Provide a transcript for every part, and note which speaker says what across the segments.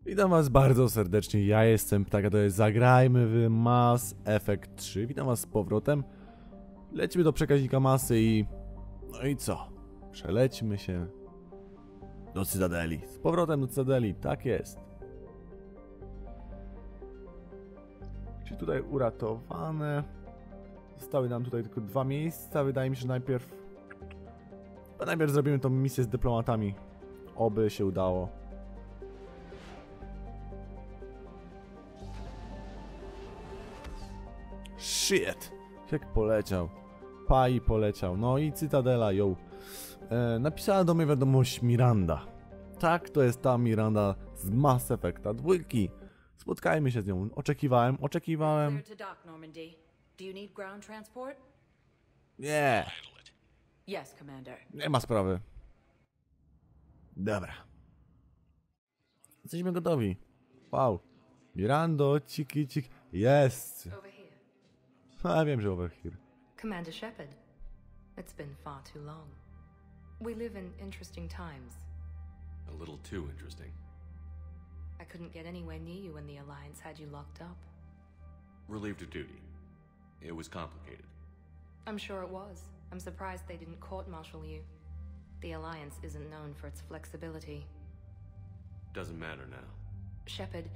Speaker 1: Witam was bardzo serdecznie, ja jestem Ptaka, to jest Zagrajmy w Mass Effect 3. Witam was z powrotem. Lecimy do przekaźnika masy i... No i co? Przelećmy się do Cytadeli. Z powrotem do Cytadeli, tak jest. Czyli tutaj uratowane. Zostały nam tutaj tylko 2 miejsca. Wydaje mi się, że najpierw zrobimy tą misję z dyplomatami. Oby się udało. Shit! Jak poleciał. Pai poleciał. No i Cytadela, yo. Napisała do mnie wiadomość Miranda. Tak, to jest ta Miranda z Mass Effecta 2. Spotkajmy się z nią. Oczekiwałem. Nie. Nie ma sprawy. Dobra. Jesteśmy gotowi. Wow. Mirando, ciki. Jest. A wiem, że over here.
Speaker 2: Commander Shepard, it's been far too long. We live in interesting times.
Speaker 3: A little too interesting.
Speaker 2: I couldn't get anywhere near you when the Alliance had you locked up.
Speaker 3: Relieved of duty. It was complicated.
Speaker 2: I'm sure it was. I'm surprised they didn't court-martial you. The Alliance isn't known for its flexibility.
Speaker 3: Doesn't matter now.
Speaker 2: Shepard,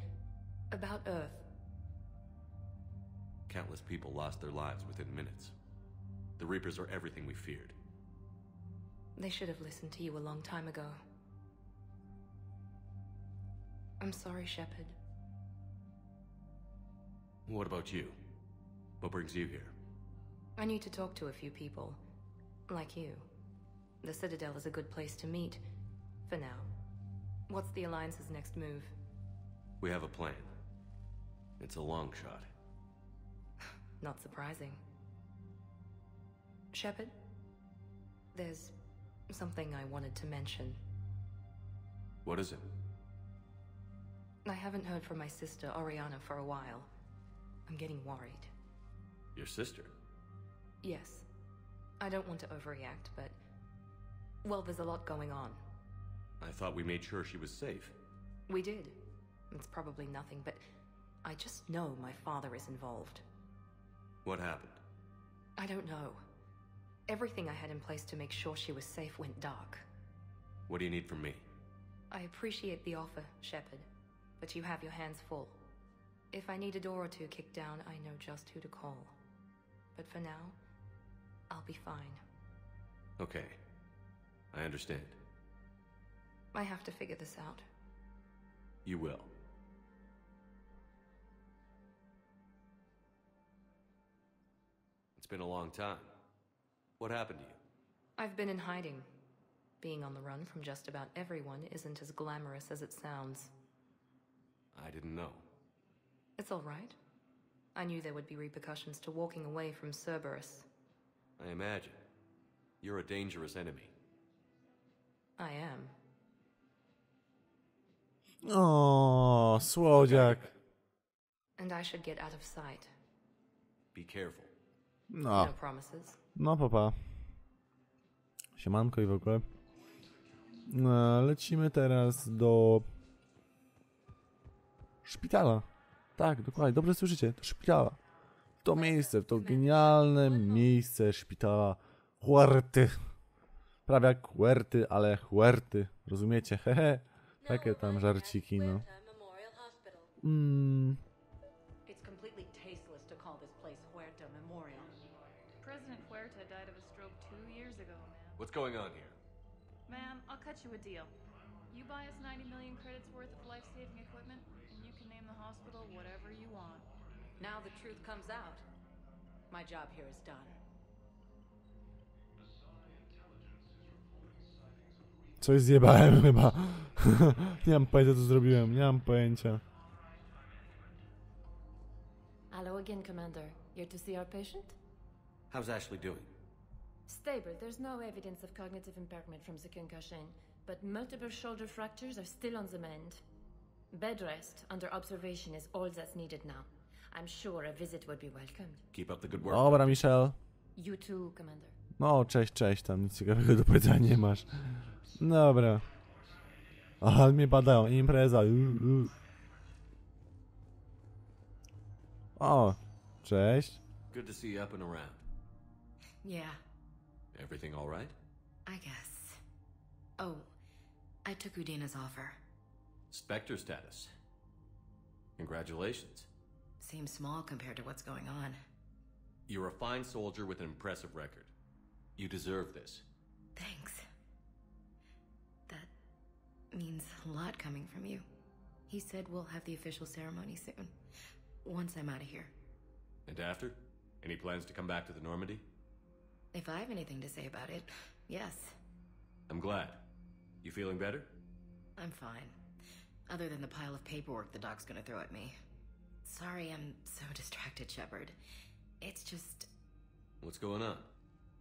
Speaker 2: about Earth.
Speaker 3: Countless people lost their lives within minutes. The Reapers are everything we feared.
Speaker 2: They should have listened to you a long time ago. I'm sorry, Shepard.
Speaker 3: What about you? What brings you here?
Speaker 2: I need to talk to a few people. Like you. The Citadel is a good place to meet. For now. What's the Alliance's next move?
Speaker 3: We have a plan. It's a long shot.
Speaker 2: Not surprising. Shepard, there's something I wanted to mention.
Speaker 3: What is it?
Speaker 2: I haven't heard from my sister, Oriana, for a while. I'm getting worried.
Speaker 3: Your sister?
Speaker 2: Yes. I don't want to overreact, but... Well, there's a lot going on.
Speaker 3: I thought we made sure she was safe.
Speaker 2: We did. It's probably nothing, but I just know my father is involved.
Speaker 3: What happened?
Speaker 2: I don't know. Everything I had in place to make sure she was safe went dark.
Speaker 3: What do you need from me?
Speaker 2: I appreciate the offer, Shepard, but you have your hands full. If I need a door or two kicked down, I know just who to call. But for now, I'll be fine.
Speaker 3: Okay. I understand.
Speaker 2: I have to figure this out.
Speaker 3: You will. It's been a long time. What happened to you?
Speaker 2: I've been in hiding. Being on the run from just about everyone isn't as glamorous as it sounds.
Speaker 3: I didn't know.
Speaker 2: It's all right. I knew there would be repercussions to walking away from Cerberus.
Speaker 3: I imagine. You're a dangerous enemy.
Speaker 2: I am.
Speaker 1: O, słodziak.
Speaker 2: And I should get out of sight.
Speaker 3: Be careful.
Speaker 1: No.
Speaker 2: No promises.
Speaker 1: No papa. Siemanko i w ogóle. Lecimy teraz do szpitala. Tak, dokładnie, dobrze słyszycie, do szpitala. To miejsce, to genialne miejsce szpitala Huerty. Prawie jak Huerty, ale Huerty. Rozumiecie? Hehe. Takie tam żarciki, no.
Speaker 4: It's completely tasteless to call this place Huerta Memorial.
Speaker 5: President Huerta died of a stroke 2 years ago, man.
Speaker 3: What's going on here?
Speaker 5: Man, I'll cut you a deal. You buy us 90 million credits worth of life-saving equipment, and you can name the hospital whatever you want.
Speaker 4: Now the truth comes out. My job here is done.
Speaker 1: Coś zjebałem chyba. Nie mam pojęcia, co zrobiłem. Nie mam pojęcia.
Speaker 6: Hello again, Commander. Here to see our patient?
Speaker 3: How's Ashley doing?
Speaker 6: Stable. There's no evidence of cognitive impairment from the concussion, but multiple shoulder fractures are still on the mend. Bed rest under observation is all that's needed now. I'm sure a visit would be welcomed.
Speaker 3: Keep up the good work.
Speaker 1: Dobra, Michelle.
Speaker 6: You too, Commander.
Speaker 1: No, cześć, tam nic ciekawego do powiedzenia nie masz. Dobra. Aha, mnie badają, impreza. O, cześć.
Speaker 3: Good to see you up and around.
Speaker 2: Yeah,
Speaker 3: Everything all right?
Speaker 2: I guess. Oh, I took Udina's offer.
Speaker 3: Spectre status. Congratulations.
Speaker 2: Seems small compared to what's going on.
Speaker 3: You're a fine soldier with an impressive record. You deserve this.
Speaker 2: Thanks. That means a lot coming from you. He said we'll have the official ceremony soon. Once I'm out of here.
Speaker 3: And after? Any plans to come back to the Normandy?
Speaker 2: If I have anything to say about it, yes.
Speaker 3: I'm glad. You feeling better?
Speaker 2: I'm fine. Other than the pile of paperwork the doc's gonna throw at me. Sorry I'm so distracted, Shepard. It's just...
Speaker 3: What's going on?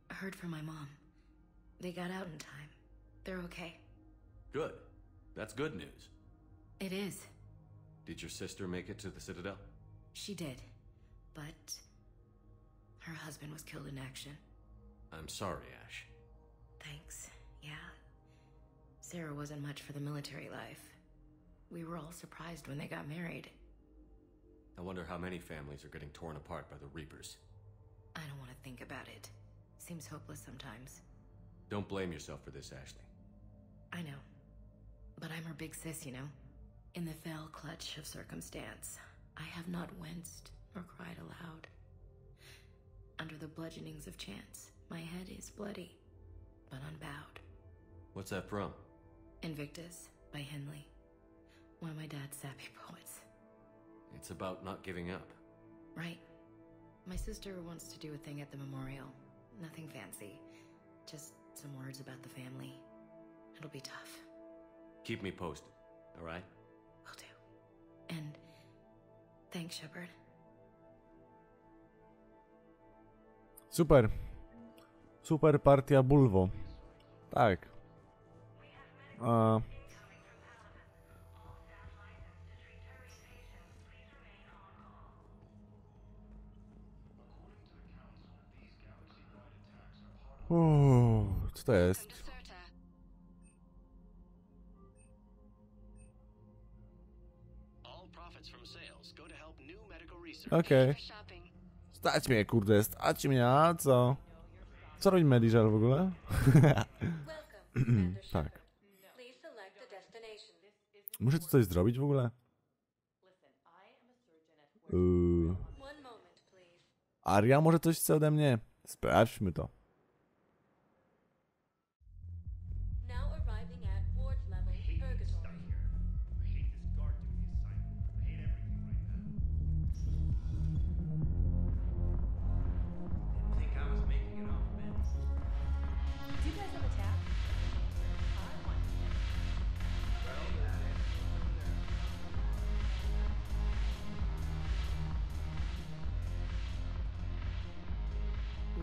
Speaker 2: I heard from my mom. They got out in time. They're okay.
Speaker 3: Good. That's good news.
Speaker 2: It is.
Speaker 3: Did your sister make it to the Citadel?
Speaker 2: She did. But... her husband was killed in action.
Speaker 3: I'm sorry, Ash.
Speaker 2: Thanks. Yeah. Sarah wasn't much for the military life. We were all surprised when they got married.
Speaker 3: I wonder how many families are getting torn apart by the Reapers.
Speaker 2: I don't want to think about it. Seems hopeless sometimes.
Speaker 3: Don't blame yourself for this, Ashley.
Speaker 2: I know. But I'm her big sis, you know? In the fell clutch of circumstance, I have not winced or cried aloud. Under the bludgeonings of chance, my head is bloody, but unbowed.
Speaker 3: What's that from?
Speaker 2: Invictus by Henley. One of my dad's sappy poets.
Speaker 3: It's about not giving up.
Speaker 2: Right. My sister wants to do a thing at the memorial. Nothing fancy. Just some words about the family. It'll be tough.
Speaker 3: Keep me posted, all right?
Speaker 2: Will do. And thanks, Shepard.
Speaker 1: Super. Super partia bulwo. Tak. Co to jest? Okej. Stać mnie, kurde, stać mnie, a co? Co robi Mediżel w ogóle? Tak. Muszę tu coś zrobić w ogóle? Aria może coś chce ode mnie? Sprawdźmy to.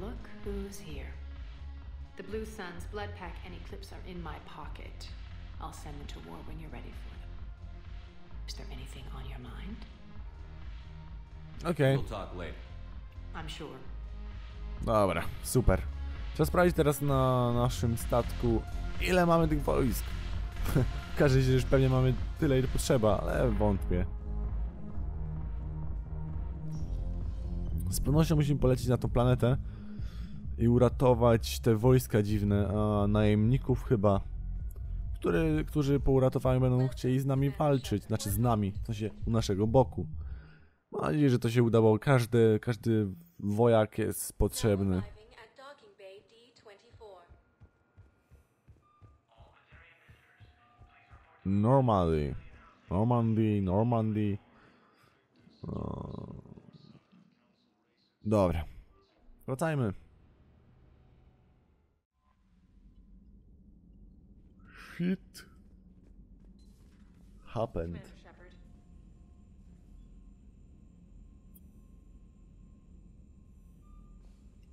Speaker 7: Look who's here. The Blue Suns, Blood Pack, and Eclipse are in my pocket. I'll send them to war when you're ready for them. Is there anything on your mind?
Speaker 1: Okej.
Speaker 3: We'll talk later.
Speaker 7: I'm sure.
Speaker 1: Dobra, super. Trzeba sprawdzić teraz na naszym statku, ile mamy tych wojsk. Okaże się, że już pewnie mamy tyle, ile potrzeba, ale wątpię. Z pewnością musimy polecieć na tą planetę i uratować te wojska dziwne, a najemników chyba, którzy po uratowaniu będą chcieli z nami walczyć, znaczy z nami, w sensie u naszego boku. Mam nadzieję, że to się uda, bo każdy wojak jest potrzebny. Normandy. Dobra. Wracajmy. Shit happened.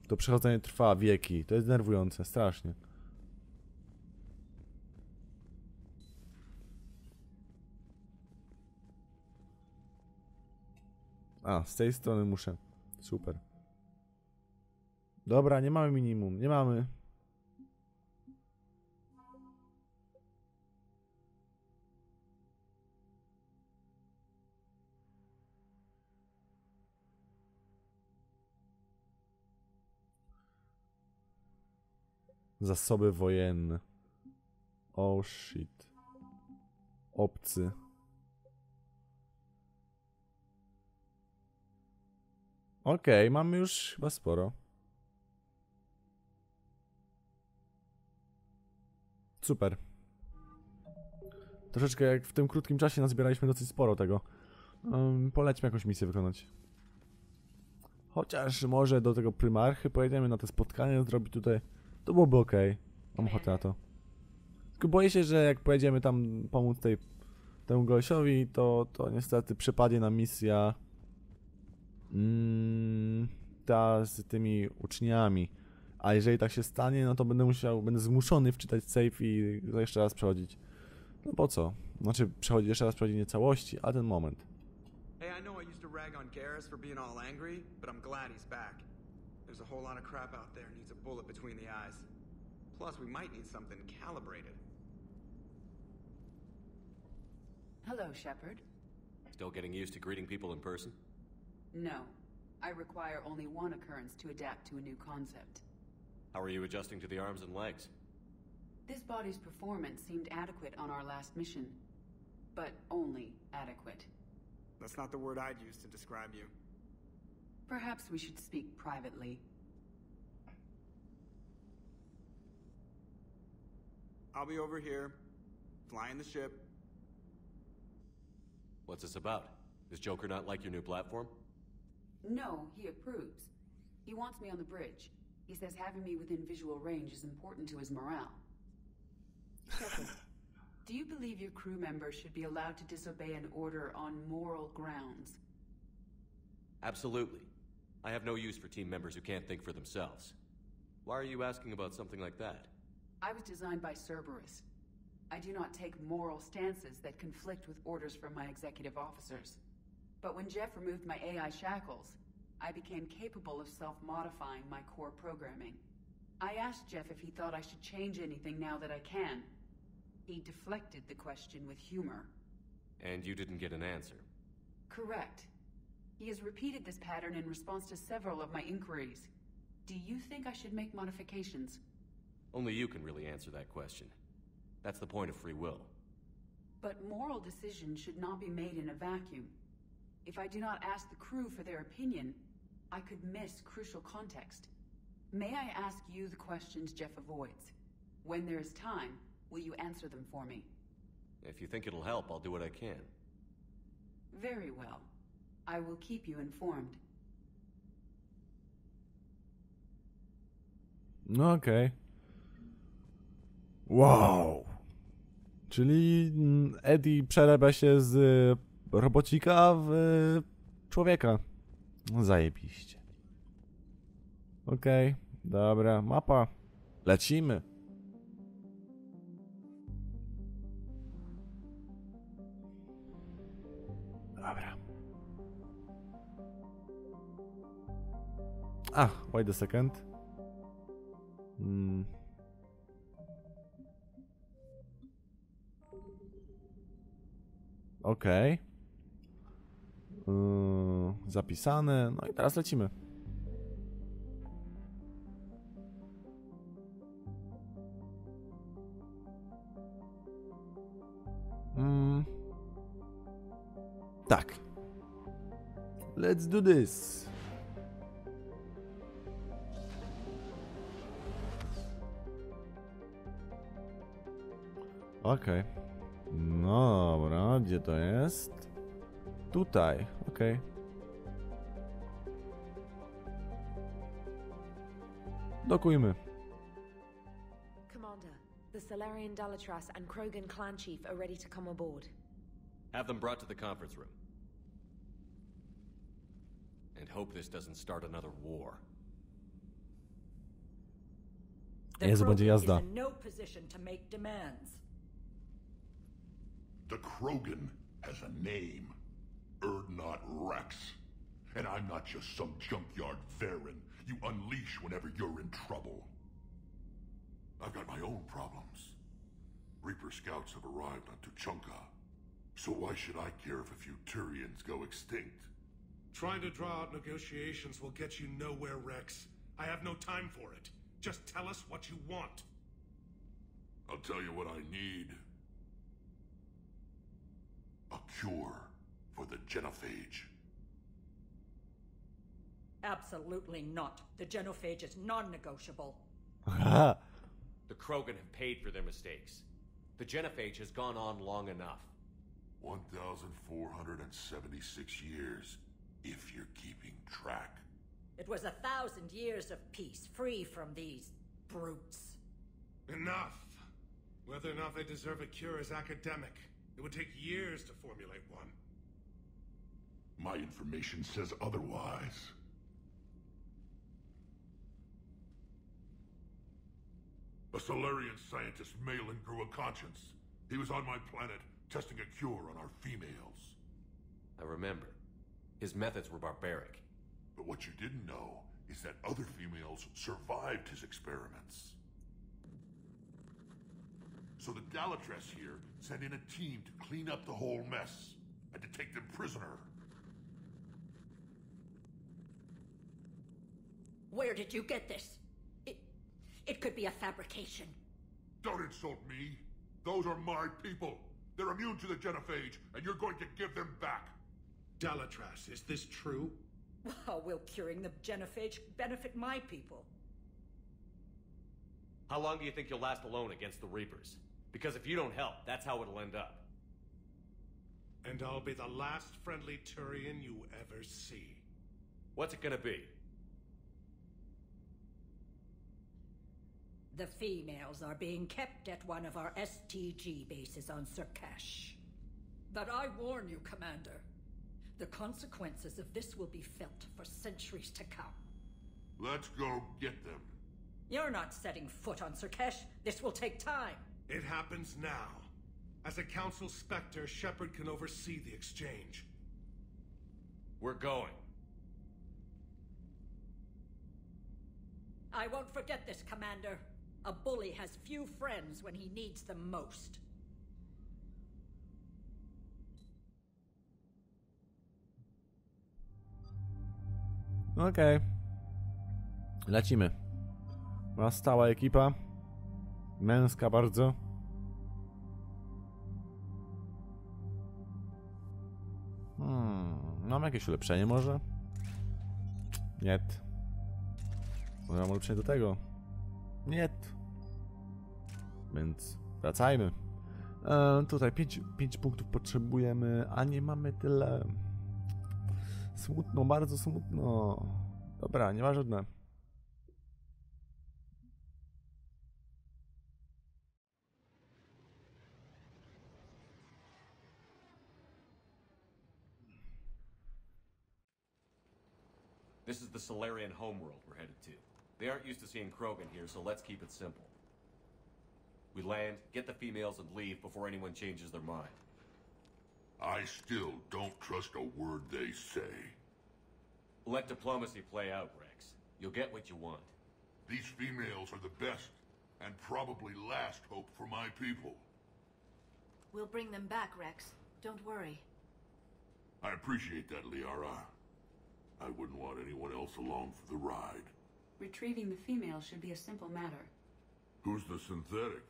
Speaker 1: To przechodzenie trwa wieki. To jest denerwujące, strasznie. A, z tej strony muszę. Super. Dobra, nie mamy minimum. Nie mamy. Zasoby wojenne. Oh shit. Obcy. Okej, mamy już chyba sporo. Super. Troszeczkę jak w tym krótkim czasie nazbieraliśmy dosyć sporo tego. Polećmy jakąś misję wykonać. Chociaż może do tego prymarchy pojedziemy na te spotkanie zrobić tutaj. To byłoby ok. Mam ochotę na to. Tylko boję się, że jak pojedziemy tam pomóc temu gościowi, to niestety przypadnie nam misja ta z tymi uczniami. A jeżeli tak się stanie, no to będę zmuszony wczytać save i jeszcze raz przechodzić. No po co? Znaczy jeszcze raz przechodzić nie całości, a ten moment.
Speaker 8: Hey, I know I used to rag on Garrus for being all angry, but I'm glad he's back. There's a whole lot of crap out there needs a bullet between the eyes. Plus, we might need something calibrated.
Speaker 9: Hello, Shepard.
Speaker 3: Still getting used to greeting people in person?
Speaker 9: No. I require only one occurrence to adapt to a new concept.
Speaker 3: How are you adjusting to the arms and legs?
Speaker 9: This body's performance seemed adequate on our last mission. But only adequate.
Speaker 8: That's not the word I'd use to describe you.
Speaker 9: Perhaps we should speak privately.
Speaker 8: I'll be over here, flying the ship.
Speaker 3: What's this about? Does Joker not like your new platform?
Speaker 9: No, he approves. He wants me on the bridge. He says having me within visual range is important to his morale. Shepard, do you believe your crew members should be allowed to disobey an order on moral grounds?
Speaker 3: Absolutely. I have no use for team members who can't think for themselves. Why are you asking about something like that?
Speaker 9: I was designed by Cerberus. I do not take moral stances that conflict with orders from my executive officers. But when Jeff removed my AI shackles, I became capable of self-modifying my core programming. I asked Jeff if he thought I should change anything now that I can. He deflected the question with humor.
Speaker 3: And you didn't get an answer?
Speaker 9: Correct. He has repeated this pattern in response to several of my inquiries. Do you think I should make modifications?
Speaker 3: Only you can really answer that question. That's the point of free will.
Speaker 9: But moral decisions should not be made in a vacuum. If I do not ask the crew for their opinion, I could miss crucial context. May I ask you the questions Jeff avoids? When there is time, will you answer them for me?
Speaker 3: If you think it'll help, I'll do what I can.
Speaker 9: Very well. I will keep you informed.
Speaker 1: No okej. Wow. Czyli Eddie przerabia się z robocika w człowieka. No zajebiście. Okej, dobra, mapa. Lecimy. Dobra. Wait a second. Okej. Zapisane. No i teraz lecimy. Tak. Let's do this. Okej. No dobra, gdzie to jest? Tutaj, okej. Dokujmy.
Speaker 10: Commander, the Solarian Dalatras and Krogan clan chief are ready to come aboard.
Speaker 3: Have them brought to the conference room. And hope this doesn't start another war.
Speaker 1: Jezu, będzie jazda.
Speaker 11: Is in no position to make demands.
Speaker 12: The Krogan has a name. 𝗏𝗏𝗃𝗏. And I'm not just some junkyard Varen you unleash whenever you're in trouble. I've got my own problems. Reaper scouts have arrived on Tuchanka. So why should I care if a few Turians go extinct?
Speaker 13: Trying to draw out negotiations will get you nowhere, Rex. I have no time for it. Just tell us what you want.
Speaker 12: I'll tell you what I need. A cure for the genophage.
Speaker 11: Absolutely not. The genophage is non-negotiable.
Speaker 3: The Krogan have paid for their mistakes. The genophage has gone on long enough.
Speaker 12: 1,476 years, if you're keeping track.
Speaker 11: It was 1,000 years of peace, free from these brutes.
Speaker 13: Enough. Whether or not they deserve a cure is academic. It would take years to formulate one.
Speaker 12: My information says otherwise. A Solarian scientist, Malin, grew a conscience. He was on my planet, testing a cure on our females.
Speaker 3: I remember. His methods were barbaric.
Speaker 12: But what you didn't know is that other females survived his experiments. So the Dalatress here sent in a team to clean up the whole mess and to take them prisoner.
Speaker 11: Where did you get this? It could be a fabrication.
Speaker 12: Don't insult me. Those are my people. They're immune to the genophage, and you're going to give them back.
Speaker 13: Dalatrass, is this true?
Speaker 11: How will curing the genophage benefit my people?
Speaker 3: How long do you think you'll last alone against the Reapers? Because if you don't help, that's how it'll end up.
Speaker 13: And I'll be the last friendly Turian you ever see.
Speaker 3: What's it gonna be?
Speaker 11: The females are being kept at one of our STG bases on Surkash. But I warn you, Commander, the consequences of this will be felt for centuries to come.
Speaker 12: Let's go get them.
Speaker 11: You're not setting foot on Surkash. This will take time.
Speaker 13: It happens now. As a Council Spectre, Shepard can oversee the exchange.
Speaker 3: We're going.
Speaker 11: I won't forget this, Commander. A bully has few friends when he needs them most.
Speaker 1: Okej. Lecimy. Była stała ekipa. Męska bardzo. Mam jakieś ulepszenie może? Nie. Może mam ulepszenie do tego? Nie. Więc wracajmy. Tutaj 5 punktów potrzebujemy, a nie mamy tyle. Smutno, bardzo smutno. Dobra, nieważne.
Speaker 3: This is the Solarian homeworld we're headed to. They aren't used to seeing Krogan here, so let's keep it simple. We land, get the females, and leave before anyone changes their mind.
Speaker 12: I still don't trust a word they say.
Speaker 3: Let diplomacy play out, Rex. You'll get what you want.
Speaker 12: These females are the best, and probably last hope for my people.
Speaker 10: We'll bring them back, Rex. Don't worry.
Speaker 12: I appreciate that, Liara. I wouldn't want anyone else along for the ride.
Speaker 9: Retrieving the female should be a simple matter.
Speaker 12: Who's the synthetic?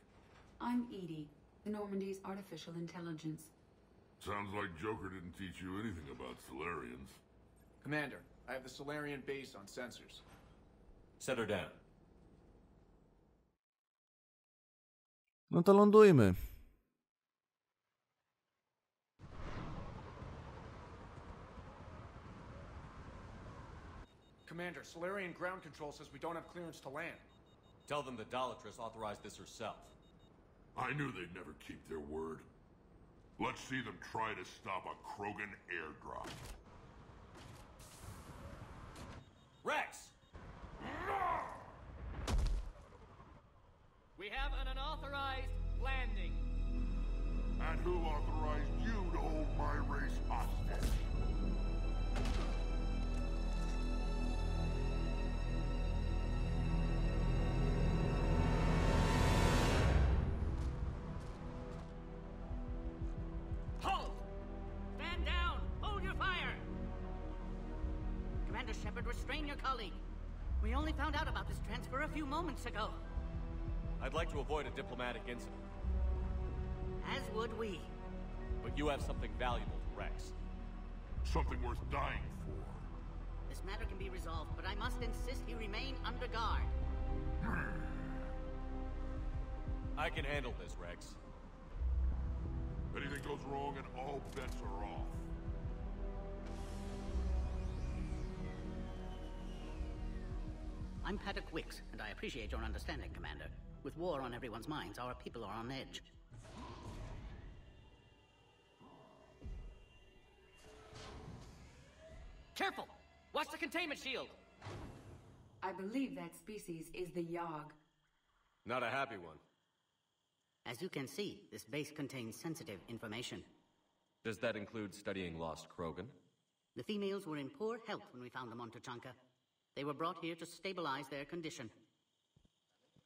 Speaker 9: I'm Edie, the Normandy's artificial intelligence.
Speaker 12: Sounds like Joker didn't teach you anything about Solarians.
Speaker 14: Commander, I have the Solarian base on sensors.
Speaker 3: Set her down.
Speaker 1: No to lądujmy.
Speaker 14: Commander, Solarian ground control says we don't have clearance to land.
Speaker 3: Tell them the Dalatress authorized this herself.
Speaker 12: I knew they'd never keep their word. Let's see them try to stop a Krogan airdrop.
Speaker 3: Rex!
Speaker 15: We have an unauthorized landing.
Speaker 12: And who authorized you to hold my race hostage?
Speaker 15: Halt! Stand down! Hold your fire! Commander Shepard, restrain your colleague. We only found out about this transfer a few moments ago.
Speaker 3: I'd like to avoid a diplomatic incident.
Speaker 15: As would we.
Speaker 3: But you have something valuable to Rex.
Speaker 12: Something worth dying for.
Speaker 15: This matter can be resolved, but I must insist he remain under guard.
Speaker 3: I can handle this, Rex.
Speaker 12: Anything goes wrong and all bets are off.
Speaker 15: I'm 𝗏𝗏𝗽𝗏𝗃, and I appreciate your understanding, Commander. With war on everyone's minds, our people are on edge. Careful! Watch the containment shield!
Speaker 9: I believe that species is the 𝗥𝗲𝗽𝗍.
Speaker 3: Not a happy one.
Speaker 15: As you can see, this base contains sensitive information.
Speaker 3: Does that include studying lost Krogan?
Speaker 15: The females were in poor health when we found them on Tuchanka. They were brought here to stabilize their condition.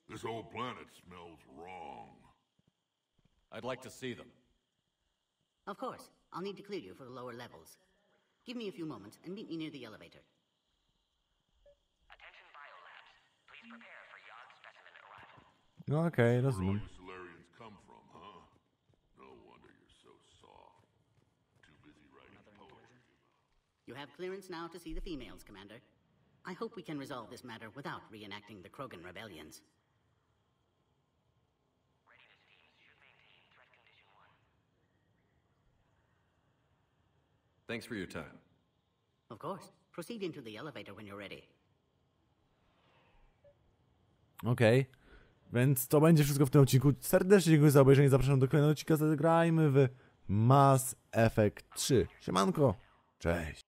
Speaker 12: This whole planet smells wrong.
Speaker 3: I'd like to see them.
Speaker 15: Of course. I'll need to clear you for the lower levels. Give me a few moments and meet me near the elevator.
Speaker 16: Attention biolabs. Please prepare for 𝗥𝗲𝗽𝗍 specimen arrival.
Speaker 1: No okej, rozumiem.
Speaker 12: Where Solarians come from, huh? No wonder you're so soft. Too busy writing poetry.
Speaker 15: You have clearance now to see the females, Commander. I hope we can resolve this matter without reenacting the Krogan rebellions.
Speaker 16: Readiness teams should maintain threat condition 1.
Speaker 3: Thanks for your time.
Speaker 15: Of course. Proceed into the elevator when you're ready.
Speaker 1: Okej. Więc to będzie wszystko w tym odcinku. Serdecznie dziękuję za obejrzenie. Zapraszam do kolejnego odcinka. Zagrajmy w Mass Effect 3. Siemanko. Cześć.